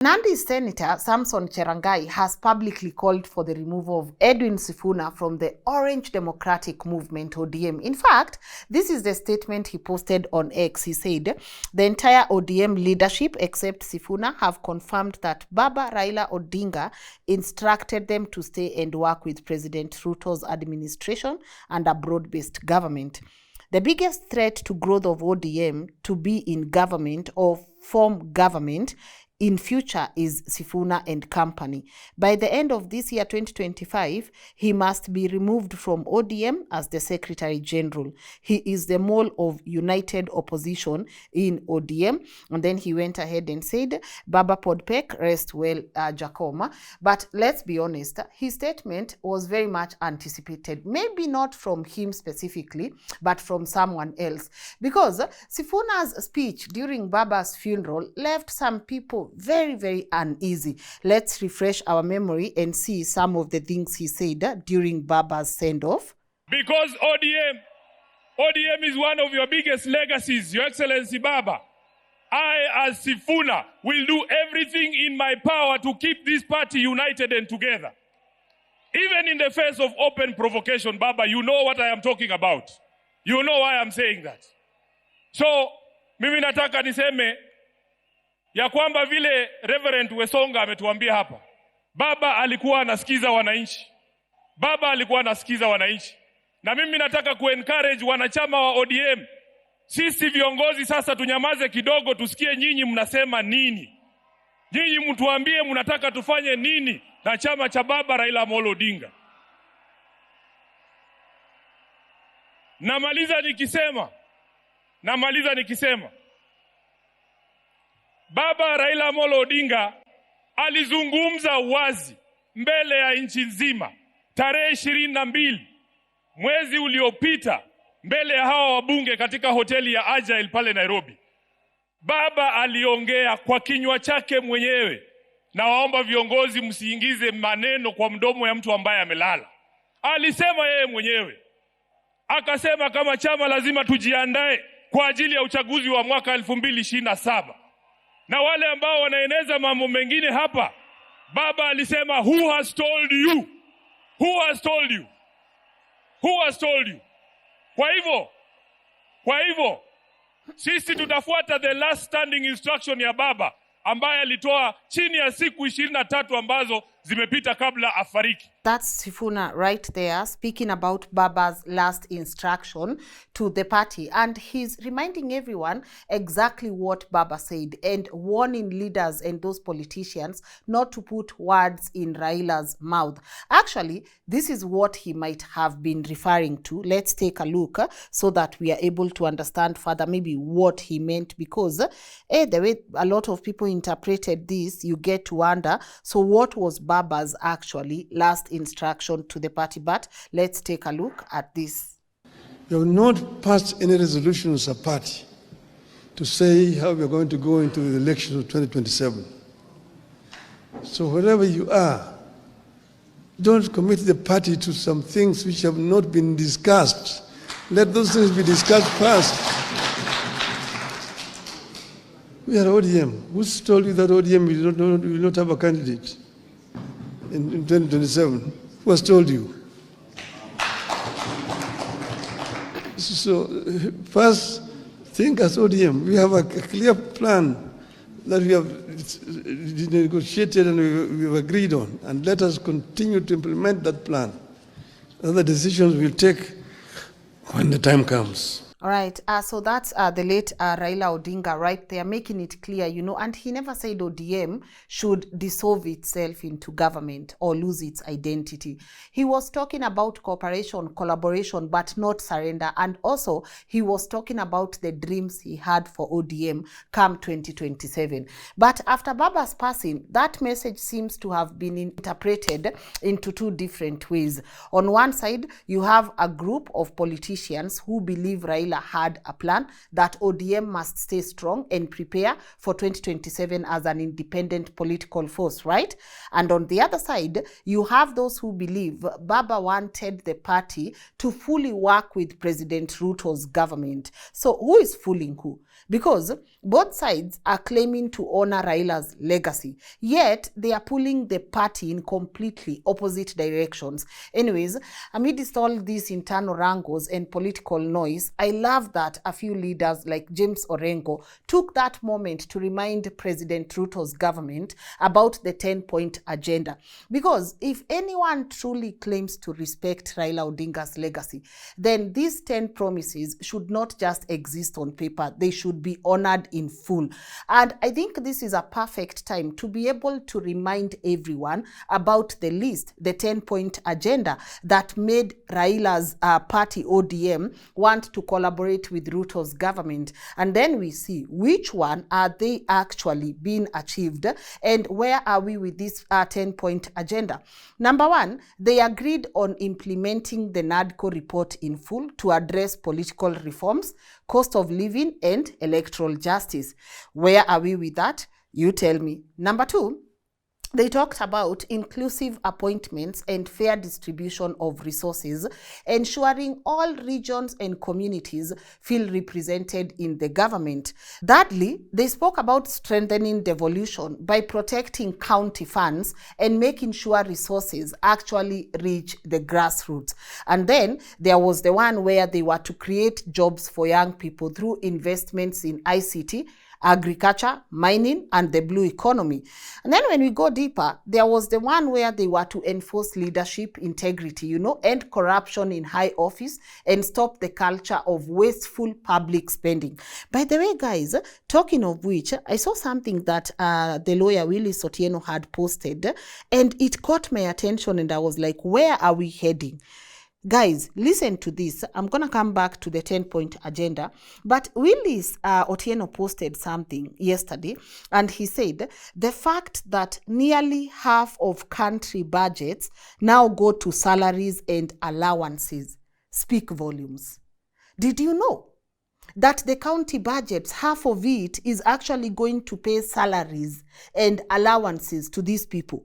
Nandi Senator Samson Cherargei has publicly called for the removal of Edwin Sifuna from the Orange Democratic Movement, ODM. In fact, this is the statement he posted on X. He said, the entire ODM leadership except Sifuna have confirmed that Baba Raila Odinga instructed them to stay and work with President Ruto's administration and a broad-based government. The biggest threat to growth of ODM to be in government or form government in future is Sifuna and company. By the end of this year, 2025, he must be removed from ODM as the Secretary-General. He is the mole of united opposition in ODM. And then he went ahead and said, Baba Podpek, rest well, Jacoma. But let's be honest, his statement was very much anticipated. Maybe not from him specifically, but from someone else. Because Sifuna's speech during Baba's funeral left some people very, very uneasy. Let's refresh our memory and see some of the things he said during Baba's send-off. Because ODM is one of your biggest legacies, Your Excellency Baba. I, as Sifuna, will do everything in my power to keep this party united and together. Even in the face of open provocation, Baba, you know what I am talking about. You know why I'm saying that. So, mimi nataka niseme ya kwamba vile Reverend Wesonga ametuambia hapa, Baba alikuwa anasikiza wananchi. Baba alikuwa anasikiza wananchi. Na mimi nataka kuencourage wanachama wa ODM. Sisi viongozi sasa tunyamaze kidogo, tusikie nyinyi mnasema nini. Nyinyi mtuambie mnataka tufanye nini na chama cha Baba Raila Odinga. Namaliza nikisema Baba Raila Odinga alizungumza wazi mbele ya nchi nzima tarehe 22 mwezi uliopita mbele ya hawa wabunge katika hoteli ya Agile pale Nairobi. Baba aliongea kwa kinywa chake mwenyewe, na waomba viongozi msiingize maneno kwa mdomo ya mtu ambaye amelala. Alisema yeye mwenyewe, akasema kama chama lazima tujiandae kwa ajili ya uchaguzi wa mwaka 2027. Na wale ambao wanaeneza mambo mengine hapa, Baba alisema, who has told you? Who has told you? Who has told you? Kwa hivyo, sisi tutafuata the last standing instruction ya Baba ambaye alitoa chini ya siku 23 ambazo zimepita kabla afariki. That's Sifuna right there speaking about Baba's last instruction to the party, and he's reminding everyone exactly what Baba said and warning leaders and those politicians not to put words in Raila's mouth. Actually, this is what he might have been referring to. Let's take a look so that we are able to understand further maybe what he meant, because the way a lot of people interpreted this, you get to wonder, so what was Baba's actually last instruction to the party? But let's take a look at this. We have not passed any resolution as a party to say how we are going to go into the election of 2027. So wherever you are, don't commit the party to some things which have not been discussed. Let those things be discussed first. We are ODM. Who's told you that ODM will not have a candidate in 2027? Who has told you? So first, think as ODM. We have a clear plan that we have negotiated and we have agreed on, and let us continue to implement that plan. Other decisions we'll take when the time comes. All right, so that's the late Raila Odinga right there, making it clear, you know, and he never said ODM should dissolve itself into government or lose its identity. He was talking about cooperation, collaboration, but not surrender. And also, he was talking about the dreams he had for ODM come 2027. But after Baba's passing, that message seems to have been interpreted into two different ways. On one side, you have a group of politicians who believe Raila Raila had a plan that ODM must stay strong and prepare for 2027 as an independent political force, right? And on the other side, you have those who believe Baba wanted the party to fully work with President Ruto's government. So who is fooling who? Because both sides are claiming to honor Raila's legacy, yet they are pulling the party in completely opposite directions. Anyways, amidst all these internal wrangles and political noise, I love that a few leaders like James Orengo took that moment to remind President Ruto's government about the 10-point agenda. Because if anyone truly claims to respect Raila Odinga's legacy, then these 10 promises should not just exist on paper, they should be honored in full. And I think this is a perfect time to be able to remind everyone about the list, the 10-point agenda that made Raila's party ODM want to collaborate with Ruto's government. And then we see which one are they actually being achieved and where are we with this 10-point agenda. Number one, they agreed on implementing the NADCO report in full to address political reforms, cost of living, and electoral justice. Where are we with that? You tell me. Number two, they talked about inclusive appointments and fair distribution of resources, ensuring all regions and communities feel represented in the government. Thirdly, they spoke about strengthening devolution by protecting county funds and making sure resources actually reach the grassroots. And then there was the one where they were to create jobs for young people through investments in ICT, agriculture, mining, and the blue economy. And then when we go deeper, there was the one where they were to enforce leadership integrity, end corruption in high office and stop the culture of wasteful public spending. By the way, guys, talking of which, I saw something that the lawyer Willie Sotieno had posted, and it caught my attention, and I was like, where are we heading? Guys, listen to this. I'm going to come back to the 10-point agenda. But Willis Otieno posted something yesterday, and he said the fact that nearly half of country budgets now go to salaries and allowances speak volumes. Did you know that the county budgets, half of it is actually going to pay salaries and allowances to these people?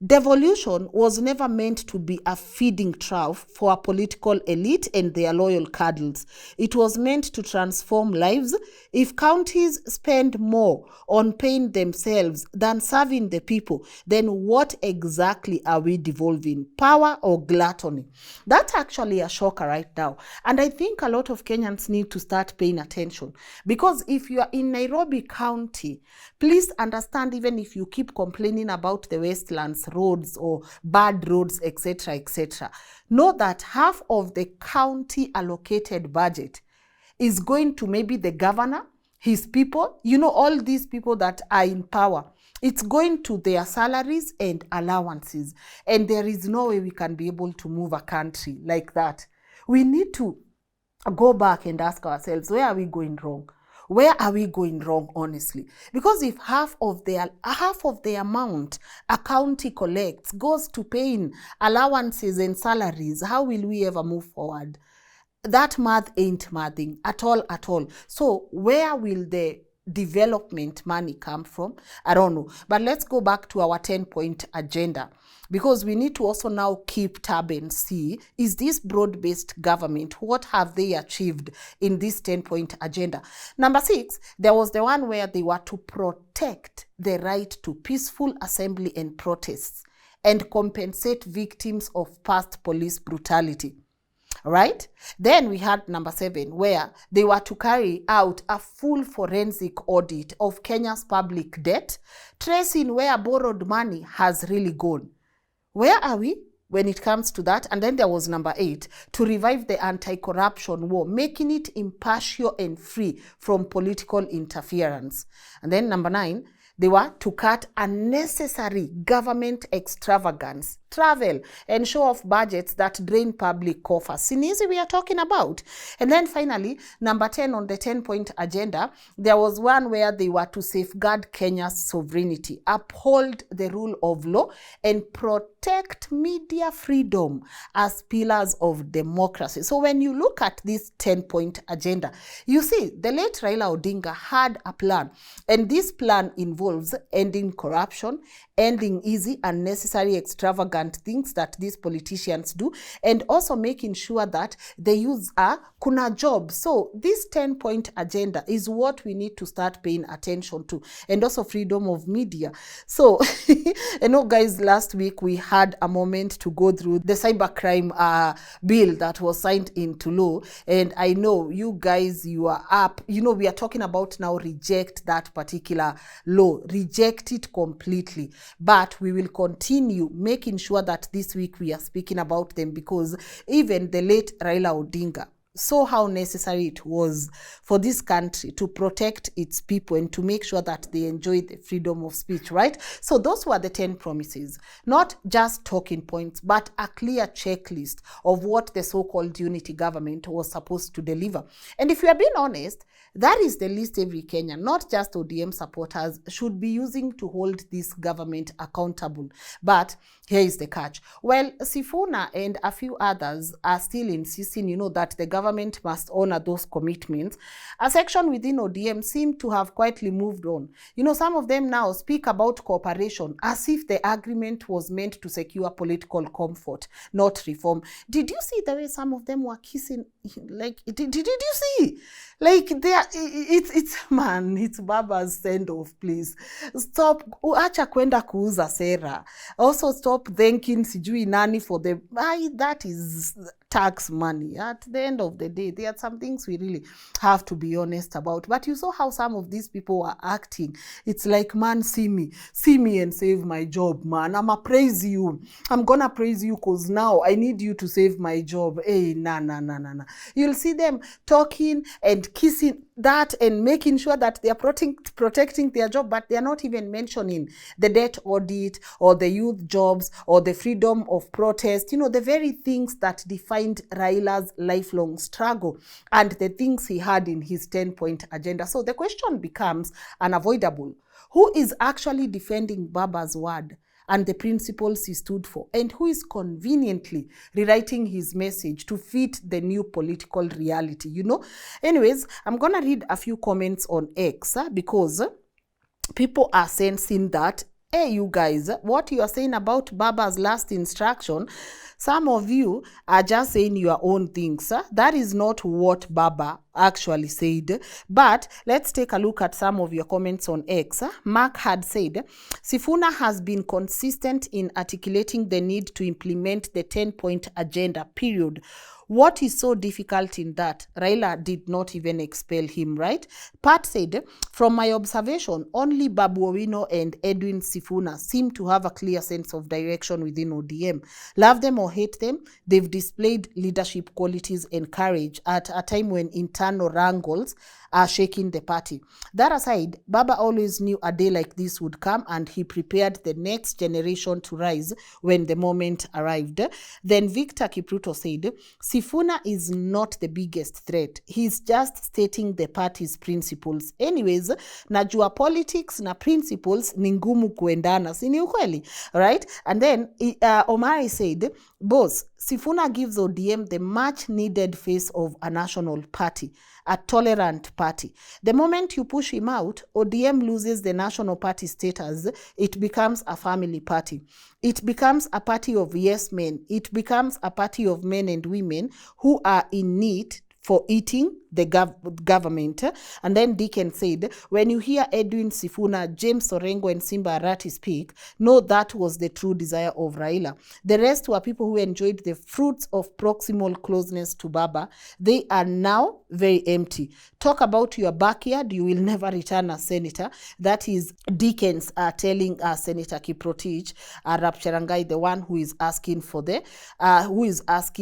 Devolution was never meant to be a feeding trough for a political elite and their loyal cadres. It was meant to transform lives. If counties spend more on paying themselves than serving the people, then what exactly are we devolving? Power or gluttony? That's actually a shocker right now. And I think a lot of Kenyans need to start paying attention. Because if you are in Nairobi County, please understand, even if you keep complaining about the Westlands roads or bad roads, etc., etc., know that half of the county allocated budget is going to maybe the governor, his people, all these people that are in power. It's going to their salaries and allowances. And there is no way we can be able to move a country like that. We need to go back and ask ourselves, where are we going wrong? Where are we going wrong, honestly? Because if half of the amount a county collects goes to paying allowances and salaries, how will we ever move forward? That math ain't mathing at all. So where will the development money come from? I don't know. But let's go back to our 10-point agenda, because we need to also now keep tab and see, is this broad-based government, what have they achieved in this 10-point agenda? Number 6, there was the one where they were to protect the right to peaceful assembly and protests and compensate victims of past police brutality. Right? Then we had number 7, where they were to carry out a full forensic audit of Kenya's public debt, tracing where borrowed money has really gone. Where are we when it comes to that? And then there was number 8, to revive the anti-corruption war, making it impartial and free from political interference. And then number 9, they were to cut unnecessary government extravagance, travel, and show off budgets that drain public coffers. Sinizi we are talking about. And then finally, number 10 on the 10-point agenda, there was one where they were to safeguard Kenya's sovereignty, uphold the rule of law, and protect media freedom as pillars of democracy. So when you look at this 10-point agenda, you see the late Raila Odinga had a plan, and this plan involves ending corruption, ending easy, unnecessary, extravagant things that these politicians do, and also making sure that they use kuna job. So this 10-point agenda is what we need to start paying attention to, and also freedom of media. So you know guys, last week we had a moment to go through the cybercrime bill that was signed into law, and I know you guys, you are up, you know, we are talking about now reject that particular law, reject it completely. But we will continue making sure that this week we are speaking about them, because even the late Raila Odinga saw how necessary it was for this country to protect its people and to make sure that they enjoy the freedom of speech, right? So those were the 10 promises, not just talking points, but a clear checklist of what the so-called unity government was supposed to deliver. And if you are being honest, that is the list every Kenyan, not just ODM supporters, should be using to hold this government accountable. But here is the catch. Well, Sifuna and a few others are still insisting, you know, that the government must honor those commitments. A section within ODM seem to have quietly moved on. You know, some of them now speak about cooperation as if the agreement was meant to secure political comfort, not reform. Did you see the way some of them were kissing? Like, did you see? Like, they are, it's man, it's Baba's send off, please. Stop, acha kwenda kuuza sera. Also stop thanking sijui nani for the, that is tax money. At the end of the day, there are some things we really have to be honest about. But you saw how some of these people were acting. It's like, man, see me and save my job, man. I'ma praise you. I'm gonna praise you because now I need you to save my job. Hey, nah. You'll see them talking and kissing that and making sure that they are protecting their job, but they are not even mentioning the debt audit or the youth jobs or the freedom of protest, you know, the very things that defined Raila's lifelong struggle and the things he had in his 10-point agenda. So the question becomes unavoidable. Who is actually defending Baba's word and the principles he stood for, and who is conveniently rewriting his message to fit the new political reality, you know? Anyways, I'm gonna read a few comments on X because people are sensing that, hey, you guys, what you are saying about Baba's last instruction, some of you are just saying your own things. That is not what Baba actually said. But let's take a look at some of your comments on X. Mark had said, Sifuna has been consistent in articulating the need to implement the 10-point agenda, period. What is so difficult in that? Raila did not even expel him, right? Pat said, from my observation, only Babu Owino and Edwin Sifuna seem to have a clear sense of direction within ODM. Love them or hate them, they've displayed leadership qualities and courage at a time when internal wrangles are shaking the party. That aside, Baba always knew a day like this would come, and he prepared the next generation to rise when the moment arrived. Then Victor Kipruto said, Sifuna is not the biggest threat. He's just stating the party's principles. Anyways, najua politics na principles ni ngumu kuendana. Si ni ukweli? Right? And then Omari said, boss, Sifuna gives ODM the much needed face of a national party, a tolerant party. The moment you push him out, ODM loses the national party status. It becomes a family party. It becomes a party of yes men. It becomes a party of men and women who are in need for eating the government. And then Deacon said, when you hear Edwin Sifuna, James Orengo and Simba Arati speak, know that was the true desire of Raila. The rest were people who enjoyed the fruits of proximal closeness to Baba. They are now very empty. Talk about your backyard, you will never return as senator. That is Deacons telling Senator Kiprotich, Arap Cherargei, the one who is asking for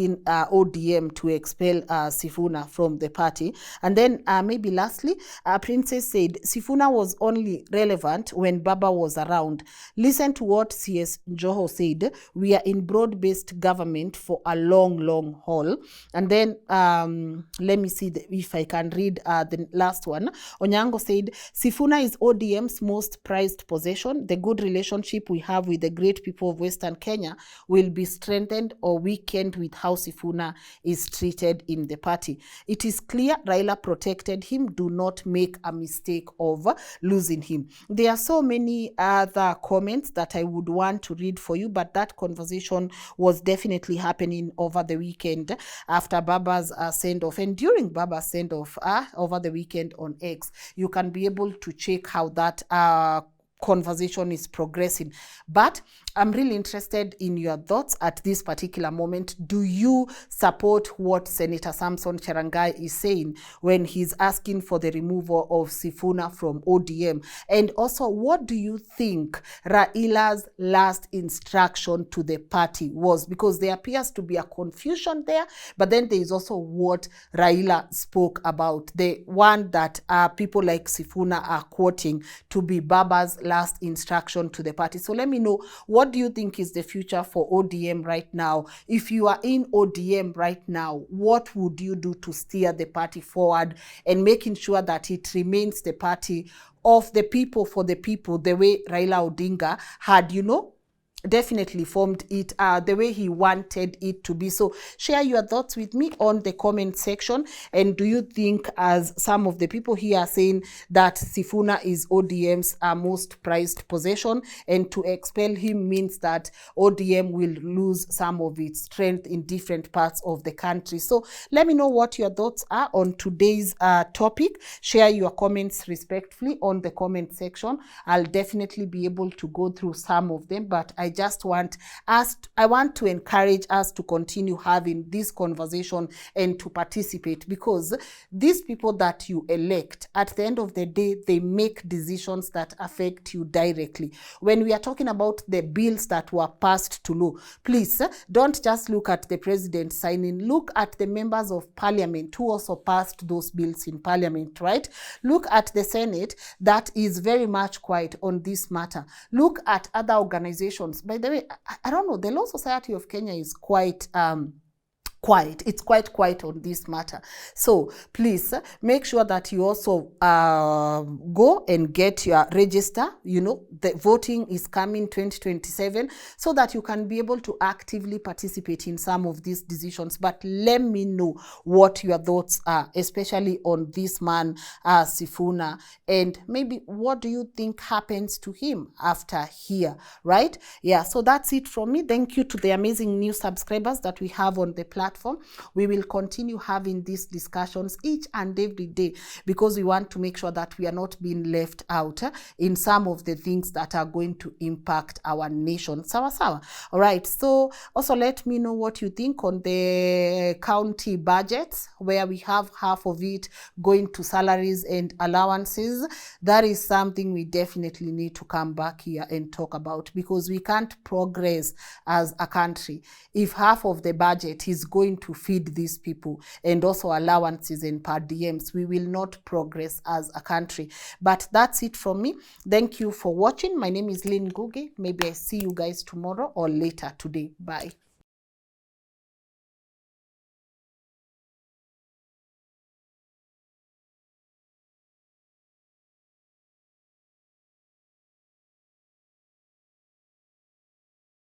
ODM to expel Sifuna from the party. party. And then maybe lastly, Princess said, Sifuna was only relevant when Baba was around. Listen to what CS Joho said. We are in broad-based government for a long, long haul. And then let me see if I can read the last one. Onyango said, Sifuna is ODM's most prized possession. The good relationship we have with the great people of Western Kenya will be strengthened or weakened with how Sifuna is treated in the party. It is clear Raila protected him. Do not make a mistake of losing him. There are so many other comments that I would want to read for you, but that conversation was definitely happening over the weekend after Baba's send-off, and during Baba's send-off over the weekend on X. You can be able to check how that conversation is progressing. But I'm really interested in your thoughts at this particular moment. Do you support what Senator Samson Cherargei is saying when he's asking for the removal of Sifuna from ODM? And also, what do you think Raila's last instruction to the party was? Because there appears to be a confusion there, but then there is also what Raila spoke about, the one that people like Sifuna are quoting to be Baba's last instruction to the party. So let me know, what do you think is the future for ODM right now? If you are in ODM right now, what would you do to steer the party forward and making sure that it remains the party of the people, for the people, the way Raila Odinga had, definitely formed it the way he wanted it to be? So share your thoughts with me on the comment section. And do you think, as some of the people here are saying, that Sifuna is ODM's most prized possession, and to expel him means that ODM will lose some of its strength in different parts of the country? So let me know what your thoughts are on today's topic. Share your comments respectfully on the comment section. I'll definitely be able to go through some of them, but I want to encourage us to continue having this conversation and to participate, because these people that you elect, at the end of the day, they make decisions that affect you directly. When we are talking about the bills that were passed to law, please don't just look at the president signing. Look at the members of parliament who also passed those bills in parliament, right? Look at the Senate that is very much quiet on this matter. Look at other organizations. By the way, I don't know, the Law Society of Kenya is quite quiet. It's quite quiet on this matter. So please make sure that you also go and get your register. The voting is coming 2027, so that you can be able to actively participate in some of these decisions. But let me know what your thoughts are, especially on this man, Sifuna, and maybe what do you think happens to him after here, right? Yeah, so that's it from me. Thank you to the amazing new subscribers that we have on the platform. We will continue having these discussions each and every day, because we want to make sure that we are not being left out in some of the things that are going to impact our nation. Sawa. All right, so also let me know what you think on the county budgets, where we have half of it going to salaries and allowances. That is something we definitely need to come back here and talk about, because we can't progress as a country if half of the budget is going to feed these people and also allowances and per diems. We will not progress as a country. But that's it from me. Thank you for watching. My name is Lynn Ngugi. Maybe I see you guys tomorrow or later today. Bye.